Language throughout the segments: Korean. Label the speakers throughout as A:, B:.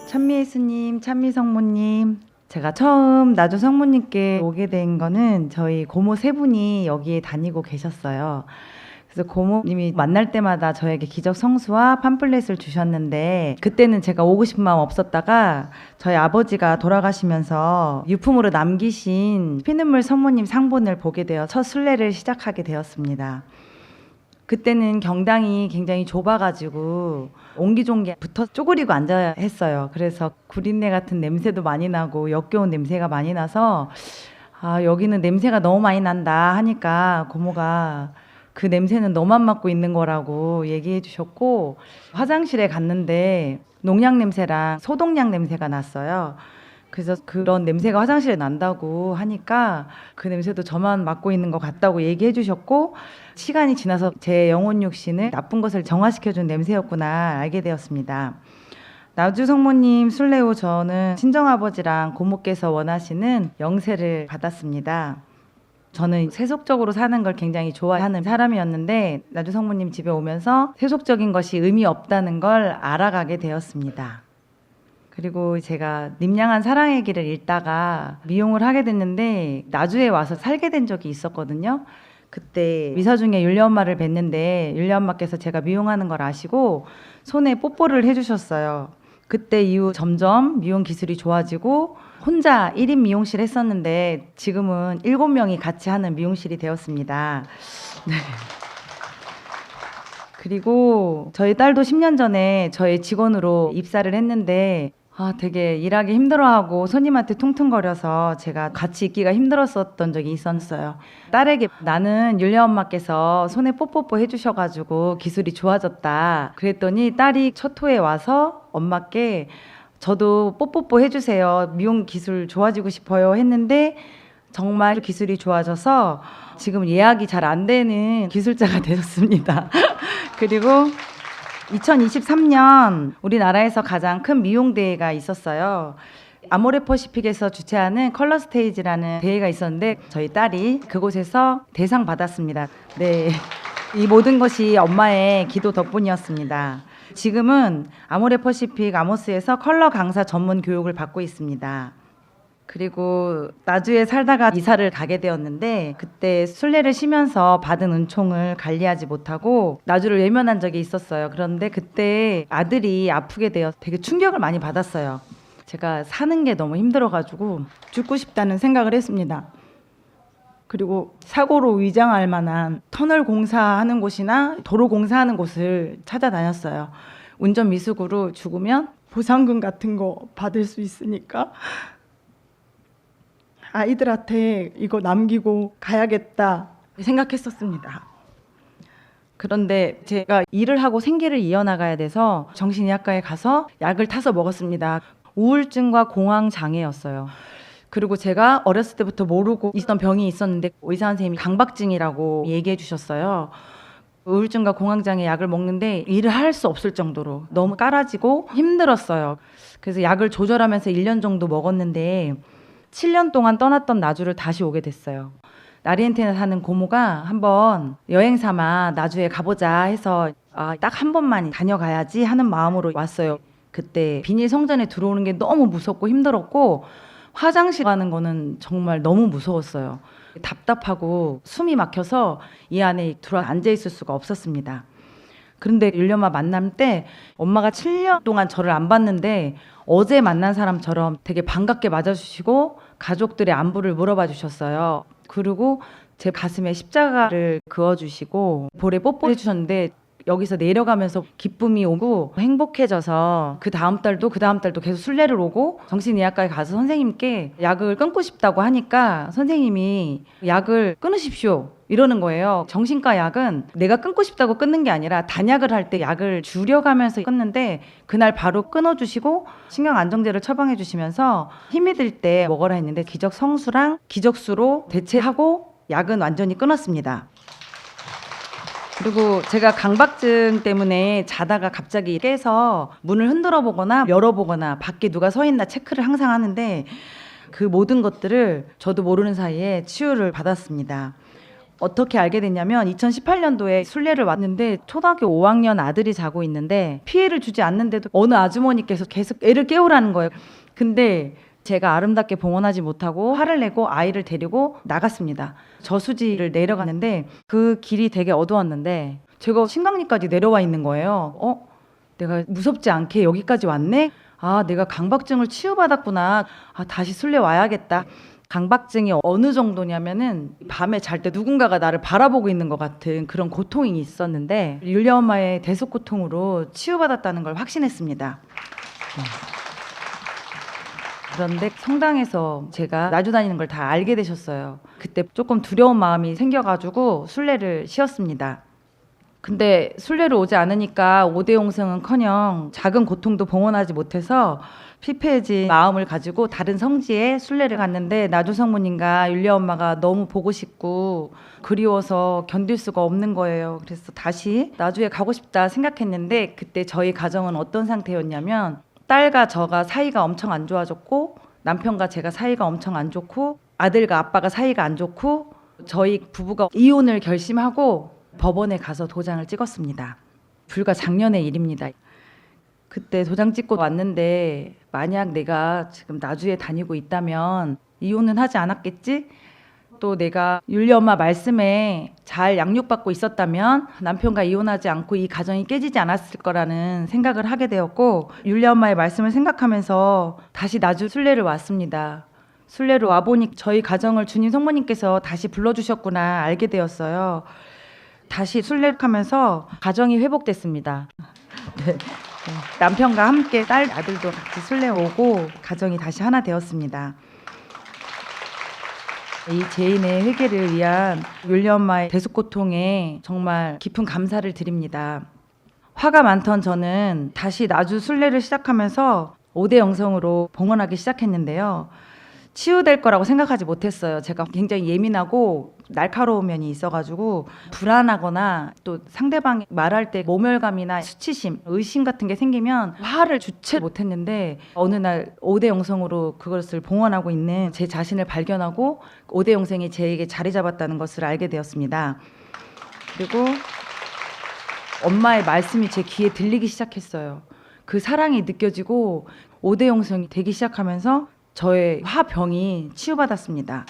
A: 찬미예수님, 찬미성모님, 제가 처음 나주 성모님께 오게 된 거는 저희 고모 세 분이 여기에 다니고 계셨어요. 그래서 고모님이 만날 때마다 저에게 기적 성수와 팜플렛을 주셨는데, 그때는 제가 오고 싶은 마음 없었다가 저희 아버지가 돌아가시면서 유품으로 남기신 피눈물 성모님 상본을 보게 되어 첫 순례를 시작하게 되었습니다. 그때는 경당이 굉장히 좁아가지고 옹기종기부터 쪼그리고 앉아야 했어요. 그래서 구린내 같은 냄새도 많이 나고 역겨운 냄새가 많이 나서 여기는 냄새가 너무 많이 난다 하니까 고모가 그 냄새는 너만 맡고 있는 거라고 얘기해 주셨고, 화장실에 갔는데 농약 냄새랑 소독약 냄새가 났어요. 그래서 그런 냄새가 화장실에 난다고 하니까 그 냄새도 저만 맡고 있는 것 같다고 얘기해 주셨고, 시간이 지나서 제 영혼 육신을 나쁜 것을 정화시켜준 냄새였구나 알게 되었습니다. 나주 성모님 순례 후 저는 친정아버지랑 고모께서 원하시는 영세를 받았습니다. 저는 세속적으로 사는 걸 굉장히 좋아하는 사람이었는데 나주 성모님 집에 오면서 세속적인 것이 의미 없다는 걸 알아가게 되었습니다. 그리고 제가 님량한 사랑의 길을 읽다가 미용을 하게 됐는데 나주에 와서 살게 된 적이 있었거든요. 그때 미사 중에 율리 엄마를 뵀는데 율리 엄마께서 제가 미용하는 걸 아시고 손에 뽀뽀를 해주셨어요. 그때 이후 점점 미용 기술이 좋아지고 혼자 1인 미용실 했었는데 지금은 7명이 같이 하는 미용실이 되었습니다. 네. 그리고 저희 딸도 10년 전에 저의 직원으로 입사를 했는데 되게 일하기 힘들어하고 손님한테 퉁퉁거려서 제가 같이 있기가 힘들었었던 적이 있었어요. 딸에게 나는 율리 엄마께서 손에 뽀뽀뽀 해주셔가지고 기술이 좋아졌다 그랬더니 딸이 첫 호에 와서 엄마께 저도 뽀뽀뽀 해주세요, 미용 기술 좋아지고 싶어요 했는데 정말 기술이 좋아져서 지금 예약이 잘 안 되는 기술자가 되었습니다. 그리고 2023년 우리나라에서 가장 큰 미용 대회가 있었어요. 아모레퍼시픽에서 주최하는 컬러 스테이지라는 대회가 있었는데 저희 딸이 그곳에서 대상 받았습니다. 네, 이 모든 것이 엄마의 기도 덕분이었습니다. 지금은 아모레퍼시픽 아모스에서 컬러 강사 전문 교육을 받고 있습니다. 그리고 나주에 살다가 이사를 가게 되었는데 그때 순례를 쉬면서 받은 은총을 관리하지 못하고 나주를 외면한 적이 있었어요. 그런데 그때 아들이 아프게 되어 되게 충격을 많이 받았어요. 제가 사는 게 너무 힘들어가지고 죽고 싶다는 생각을 했습니다. 그리고 사고로 위장할 만한 터널 공사하는 곳이나 도로 공사하는 곳을 찾아다녔어요. 운전 미숙으로 죽으면 보상금 같은 거 받을 수 있으니까 아이들한테 이거 남기고 가야겠다 생각했었습니다. 그런데 제가 일을 하고 생계를 이어나가야 돼서 정신의학과에 가서 약을 타서 먹었습니다. 우울증과 공황장애였어요. 그리고 제가 어렸을 때부터 모르고 있던 병이 있었는데 의사 선생님이 강박증이라고 얘기해 주셨어요. 우울증과 공황장애 약을 먹는데 일을 할 수 없을 정도로 너무 깔아지고 힘들었어요. 그래서 약을 조절하면서 1년 정도 먹었는데 7년 동안 떠났던 나주를 다시 오게 됐어요. 나리엔테에 사는 고모가 한번 여행 삼아 나주에 가보자 해서 딱 한 번만 다녀가야지 하는 마음으로 왔어요. 그때 비닐 성전에 들어오는 게 너무 무섭고 힘들었고 화장실 가는 거는 정말 너무 무서웠어요. 답답하고 숨이 막혀서 이 안에 들어 앉아 있을 수가 없었습니다. 그런데 율리 엄마 만남 때 엄마가 7년 동안 저를 안 봤는데 어제 만난 사람처럼 되게 반갑게 맞아주시고 가족들의 안부를 물어봐 주셨어요. 그리고 제 가슴에 십자가를 그어주시고 볼에 뽀뽀해 주셨는데 여기서 내려가면서 기쁨이 오고 행복해져서 그 다음 달도 계속 순례를 오고 정신의학과에 가서 선생님께 약을 끊고 싶다고 하니까 선생님이 약을 끊으십시오 이러는 거예요. 정신과 약은 내가 끊고 싶다고 끊는 게 아니라 단약을 할 때 약을 줄여가면서 끊는데 그날 바로 끊어주시고 신경안정제를 처방해 주시면서 힘이 들 때 먹어라 했는데 기적 성수랑 기적수로 대체하고 약은 완전히 끊었습니다. 그리고 제가 강박증 때문에 자다가 갑자기 깨서 문을 흔들어 보거나 열어보거나 밖에 누가 서 있나 체크를 항상 하는데 그 모든 것들을 저도 모르는 사이에 치유를 받았습니다. 어떻게 알게 됐냐면 2018년도에 순례를 왔는데 초등학교 5학년 아들이 자고 있는데 피해를 주지 않는데도 어느 아주머니께서 계속 애를 깨우라는 거예요. 근데 제가 아름답게 봉헌하지 못하고 화를 내고 아이를 데리고 나갔습니다. 저수지를 내려가는데 그 길이 되게 어두웠는데 제가 신강리까지 내려와 있는 거예요. 내가 무섭지 않게 여기까지 왔네? 아, 내가 강박증을 치유받았구나. 아, 다시 순례 와야겠다. 강박증이 어느 정도냐면은 밤에 잘 때 누군가가 나를 바라보고 있는 것 같은 그런 고통이 있었는데 율리아 엄마의 대속고통으로 치유받았다는 걸 확신했습니다. 그런데 성당에서 제가 나주 다니는 걸 다 알게 되셨어요. 그때 조금 두려운 마음이 생겨가지고 순례를 쉬었습니다. 근데 순례를 오지 않으니까 5대 용성은커녕 작은 고통도 봉헌하지 못해서 피폐해진 마음을 가지고 다른 성지에 순례를 갔는데 나주 성모님과 율리아 엄마가 너무 보고 싶고 그리워서 견딜 수가 없는 거예요. 그래서 다시 나주에 가고 싶다 생각했는데 그때 저희 가정은 어떤 상태였냐면 딸과 저가 사이가 엄청 안 좋아졌고 남편과 제가 사이가 엄청 안 좋고 아들과 아빠가 사이가 안 좋고 저희 부부가 이혼을 결심하고 법원에 가서 도장을 찍었습니다. 불과 작년의 일입니다. 그때 도장 찍고 왔는데 만약 내가 지금 나주에 다니고 있다면 이혼은 하지 않았겠지? 또 내가 율리 엄마 말씀에 잘 양육받고 있었다면 남편과 이혼하지 않고 이 가정이 깨지지 않았을 거라는 생각을 하게 되었고 율리 엄마의 말씀을 생각하면서 다시 나주 순례를 왔습니다. 순례를 와보니 저희 가정을 주님 성모님께서 다시 불러주셨구나 알게 되었어요. 다시 순례하면서 가정이 회복됐습니다. 네. 남편과 함께 딸 아들도 같이 순례 오고 가정이 다시 하나 되었습니다. 이 죄인의 회개를 위한 율리아 엄마의 대속고통에 정말 깊은 감사를 드립니다. 화가 많던 저는 다시 나주 순례를 시작하면서 5대 영성으로 봉헌하기 시작했는데요. 치유될 거라고 생각하지 못했어요. 제가 굉장히 예민하고 날카로운 면이 있어가지고 불안하거나 또 상대방이 말할 때 모멸감이나 수치심, 의심 같은 게 생기면 화를 주체 못했는데 어느 날 5대 영성으로 그것을 봉헌하고 있는 제 자신을 발견하고 5대 영성이 제에게 자리 잡았다는 것을 알게 되었습니다. 그리고 엄마의 말씀이 제 귀에 들리기 시작했어요. 그 사랑이 느껴지고 5대 영성이 되기 시작하면서 저의 화병이 치유받았습니다.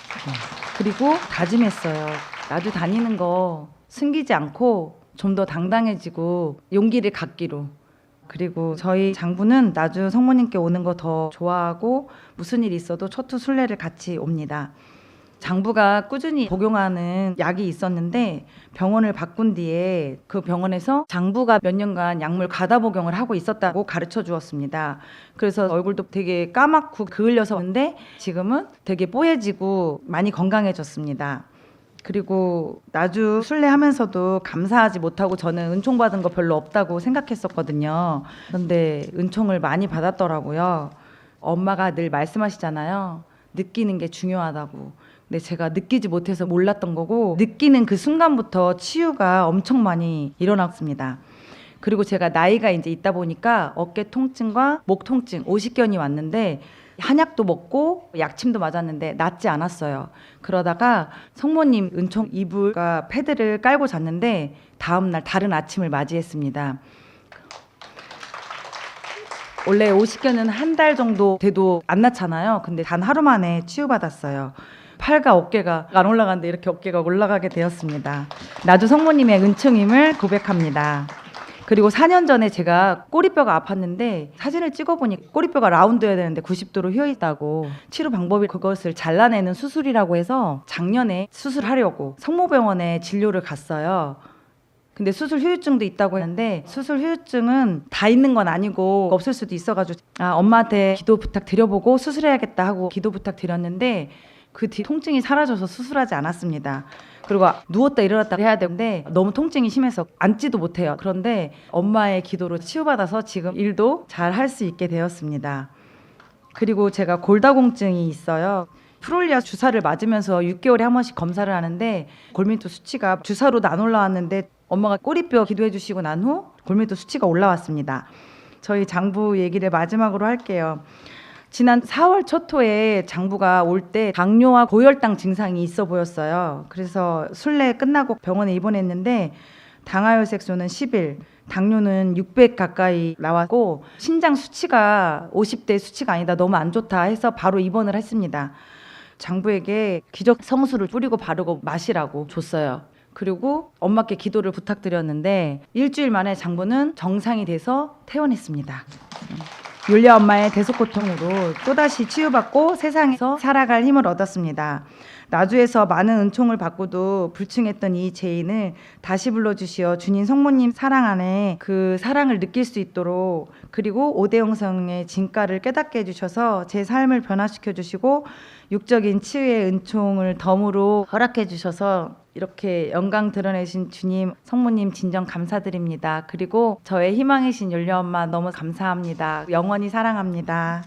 A: 그리고 다짐했어요. 나주 다니는 거 숨기지 않고 좀 더 당당해지고 용기를 갖기로. 그리고 저희 장부는 나주 성모님께 오는 거 더 좋아하고 무슨 일이 있어도 초투 순례를 같이 옵니다. 장부가 꾸준히 복용하는 약이 있었는데 병원을 바꾼 뒤에 그 병원에서 장부가 몇 년간 약물 과다 복용을 하고 있었다고 가르쳐 주었습니다. 그래서 얼굴도 되게 까맣고 그을려서는데 지금은 되게 뽀얘지고 많이 건강해졌습니다. 그리고 나주 순례하면서도 감사하지 못하고 저는 은총 받은 거 별로 없다고 생각했었거든요. 그런데 은총을 많이 받았더라고요. 엄마가 늘 말씀하시잖아요. 느끼는 게 중요하다고. 근데 제가 느끼지 못해서 몰랐던 거고 느끼는 그 순간부터 치유가 엄청 많이 일어났습니다. 그리고 제가 나이가 이제 있다 보니까 어깨 통증과 목 통증, 오십견이 왔는데 한약도 먹고 약침도 맞았는데 낫지 않았어요. 그러다가 성모님 은총 이불과 패드를 깔고 잤는데 다음날 다른 아침을 맞이했습니다. 원래 오십견은 한 달 정도 돼도 안 낫잖아요. 근데 단 하루 만에 치유받았어요. 팔과 어깨가 안 올라가는데 이렇게 어깨가 올라가게 되었습니다. 나주 성모님의 은총임을 고백합니다. 그리고 4년 전에 제가 꼬리뼈가 아팠는데 사진을 찍어보니 꼬리뼈가 라운드여야 되는데 90도로 휘어있다고 치료 방법이 그것을 잘라내는 수술이라고 해서 작년에 수술하려고 성모병원에 진료를 갔어요. 근데 수술 후유증도 있다고 했는데 수술 후유증은 다 있는 건 아니고 없을 수도 있어가지고 엄마한테 기도 부탁드려보고 수술해야겠다 하고 기도 부탁드렸는데 그 뒤 통증이 사라져서 수술하지 않았습니다. 그리고 누웠다 일어났다 해야 되는데 너무 통증이 심해서 앉지도 못해요. 그런데 엄마의 기도로 치유받아서 지금 일도 잘 할 수 있게 되었습니다. 그리고 제가 골다공증이 있어요. 프롤리아 주사를 맞으면서 6개월에 한 번씩 검사를 하는데 골밀도 수치가 주사로도 안 올라왔는데 엄마가 꼬리뼈 기도해 주시고 난 후 골밀도 수치가 올라왔습니다. 저희 장부 얘기를 마지막으로 할게요. 지난 4월 초토에 장부가 올 때 당뇨와 고혈당 증상이 있어 보였어요. 그래서 순례 끝나고 병원에 입원했는데 당하혈색소는 11, 당뇨는 600 가까이 나왔고 신장 수치가 50대 수치가 아니다, 너무 안 좋다 해서 바로 입원을 했습니다. 장부에게 기적 성수를 뿌리고 바르고 마시라고 줬어요. 그리고 엄마께 기도를 부탁드렸는데 일주일 만에 장부는 정상이 돼서 퇴원했습니다. 율리아 엄마의 대속고통으로 또다시 치유받고 세상에서 살아갈 힘을 얻었습니다. 나주에서 많은 은총을 받고도 불충했던 이 죄인을 다시 불러주시어 주님 성모님 사랑 안에 그 사랑을 느낄 수 있도록, 그리고 오대영성의 진가를 깨닫게 해주셔서 제 삶을 변화시켜 주시고 육적인 치유의 은총을 덤으로 허락해 주셔서 이렇게 영광 드러내신 주님 성모님 진정 감사드립니다. 그리고 저의 희망이신 율리아 엄마 너무 감사합니다. 영원히 사랑합니다.